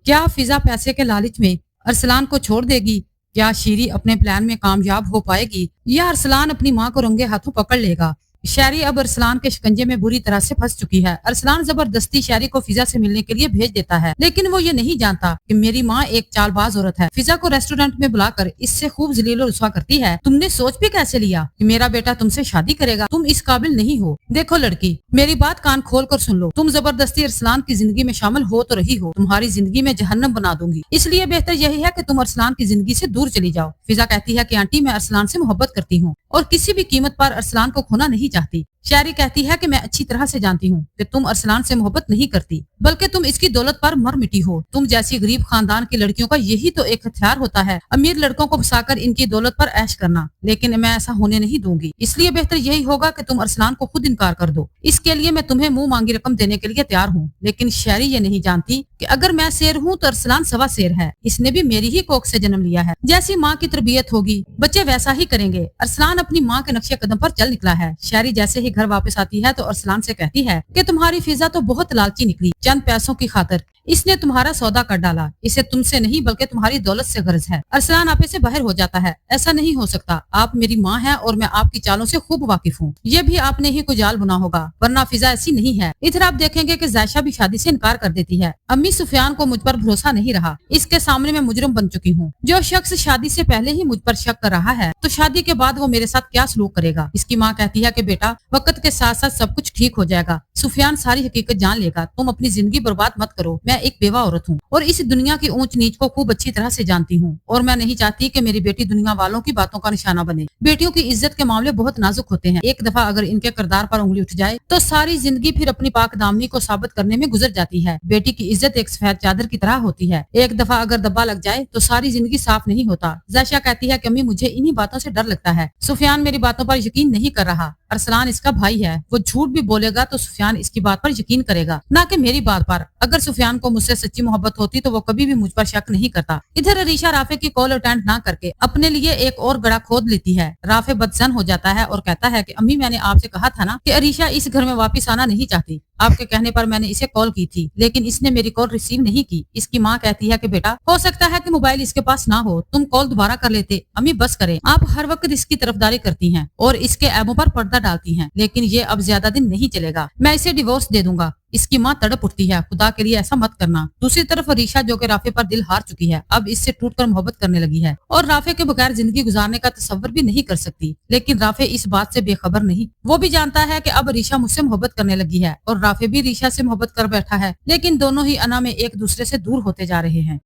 क्या फिजा पैसे के लालच में अरसलान को छोड़ देगी? क्या शीरी अपने प्लान में कामयाब हो पाएगी या अरसलान अपनी माँ को रंगे हाथों पकड़ लेगा? शहरी अब अरसलान के शिकंजे में बुरी तरह से फंस चुकी है। अरसलान जबरदस्ती शहरी को फिजा से मिलने के लिए भेज देता है, लेकिन वो ये नहीं जानता कि मेरी माँ एक चालबाज औरत है। फिजा को रेस्टोरेंट में बुलाकर इससे खूब जलील और रुसवा करती है। तुमने सोच भी कैसे लिया कि मेरा बेटा तुमसे शादी करेगा? तुम इस काबिल नहीं हो। देखो लड़की, मेरी बात कान खोल कर सुन लो। तुम जबरदस्ती अरसलान की जिंदगी में शामिल हो तो रही हो, तुम्हारी जिंदगी में जहन्नम बना दूंगी। इसलिए बेहतर यही है कि तुम अरसलान की जिंदगी से दूर चली जाओ। फिजा कहती है कि आंटी, मैं अरसलान से मोहब्बत करती हूँ और किसी भी कीमत पर अरसलान को खोना नहीं चाहती। शायरी कहती है कि मैं अच्छी तरह से जानती हूँ कि तुम अरसलान से मोहब्बत नहीं करती, बल्कि तुम इसकी दौलत पर मर मिटी हो। तुम जैसी गरीब खानदान की लड़कियों का यही तो एक हथियार होता है, अमीर लड़कों को फंसाकर इनकी दौलत पर ऐश करना। लेकिन मैं ऐसा होने नहीं दूंगी, इसलिए बेहतर यही होगा कि तुम अरसलान को खुद इनकार कर दो। इसके लिए मैं तुम्हें मुंह मांगी रकम देने के लिए तैयार हूँ। लेकिन शायरी ये नहीं जानती कि अगर मैं शेर हूँ तो अरसलान सवा शेर है। इसने भी मेरी ही कोख से जन्म लिया है। जैसी माँ की तरबियत होगी बच्चे वैसा ही करेंगे। अरसलान अपनी माँ के नक्शे कदम पर चल निकला है। शायरी जैसे ही घर वापस आती है तो अरसलान से कहती है कि तुम्हारी फिजा तो बहुत लालची निकली। चंद पैसों की खातिर इसने तुम्हारा सौदा कर डाला। इसे तुमसे नहीं बल्कि तुम्हारी दौलत से गर्ज है। अरसलान आपे से बाहर हो जाता है। ऐसा नहीं हो सकता, आप मेरी माँ हैं और मैं आपकी चालों से खूब वाकिफ हूँ। ये भी आपने ही कोई जाल बुना होगा, वरना फिजा ऐसी नहीं है। इधर आप देखेंगे कि जायशा भी शादी से इनकार कर देती है। अम्मी सुफियान को मुझ पर भरोसा नहीं रहा। इसके सामने मैं मुजरिम बन चुकी हूँ। जो शख्स शादी से पहले ही मुझ पर शक कर रहा है तो शादी के बाद वो मेरे साथ क्या सलूक करेगा? इसकी माँ कहती है कि बेटा, वक्त के साथ साथ सब कुछ ठीक हो जाएगा। सुफियान सारी हकीकत जान लेगा। तुम अपनी जिंदगी बर्बाद मत करो। मैं एक बेवा औरत हूँ और इस दुनिया की ऊंच नीच को खूब अच्छी तरह से जानती हूँ और मैं नहीं चाहती कि मेरी बेटी दुनिया वालों की बातों का निशाना बने। बेटियों की इज्जत के मामले बहुत नाजुक होते हैं। एक दफा अगर इनके किरदार पर उंगली उठ जाए तो सारी जिंदगी फिर अपनी पाक दामनी को साबित करने में गुजर जाती है। बेटी की इज्जत एक सफेद चादर की तरह होती है। एक दफा अगर दब्बा लग जाए तो सारी जिंदगी साफ नहीं होता। जायशा कहती है कि अम्मी, मुझे इन्हीं बातों से डर लगता है। सुफियान मेरी बातों पर यकीन नहीं कर रहा। अरसलान इसका भाई है, वो झूठ भी बोलेगा तो सुफियान इसकी बात पर यकीन करेगा, ना कि मेरी बात पर। अगर सुफियान को मुझसे सच्ची मोहब्बत होती तो वो कभी भी मुझ पर शक नहीं करता। इधर अरीशा राफे की कॉल अटेंड ना करके अपने लिए एक और गड़ा खोद लेती है। राफे बदसन हो जाता है और कहता है कि अम्मी, मैंने आपसे कहा था ना कि अरीशा इस घर में वापस आना नहीं चाहती। आपके कहने पर मैंने इसे कॉल की थी, लेकिन इसने मेरी कॉल रिसीव नहीं की। इसकी माँ कहती है कि बेटा, हो सकता है कि मोबाइल इसके पास ना हो, तुम कॉल दोबारा कर लेते। अम्मी बस करें, आप हर वक्त इसकी तरफदारी करती हैं और इसके ऐबों पर पर्दा डालती हैं, लेकिन ये अब ज्यादा दिन नहीं चलेगा। मैं इसे डिवोर्स दे दूंगा। इसकी माँ तड़प उठती है, खुदा के लिए ऐसा मत करना। दूसरी तरफ अरीशा, जो कि राफे पर दिल हार चुकी है, अब इससे टूटकर मोहब्बत करने लगी है और राफे के बगैर जिंदगी गुजारने का तसव्वुर भी नहीं कर सकती। लेकिन राफे इस बात से बेखबर नहीं। वो भी जानता है कि अब अरीशा मुझसे मोहब्बत करने लगी है और राफे भी अरीशा से मोहब्बत कर बैठा है, लेकिन दोनों ही अना में एक दूसरे से दूर होते जा रहे हैं।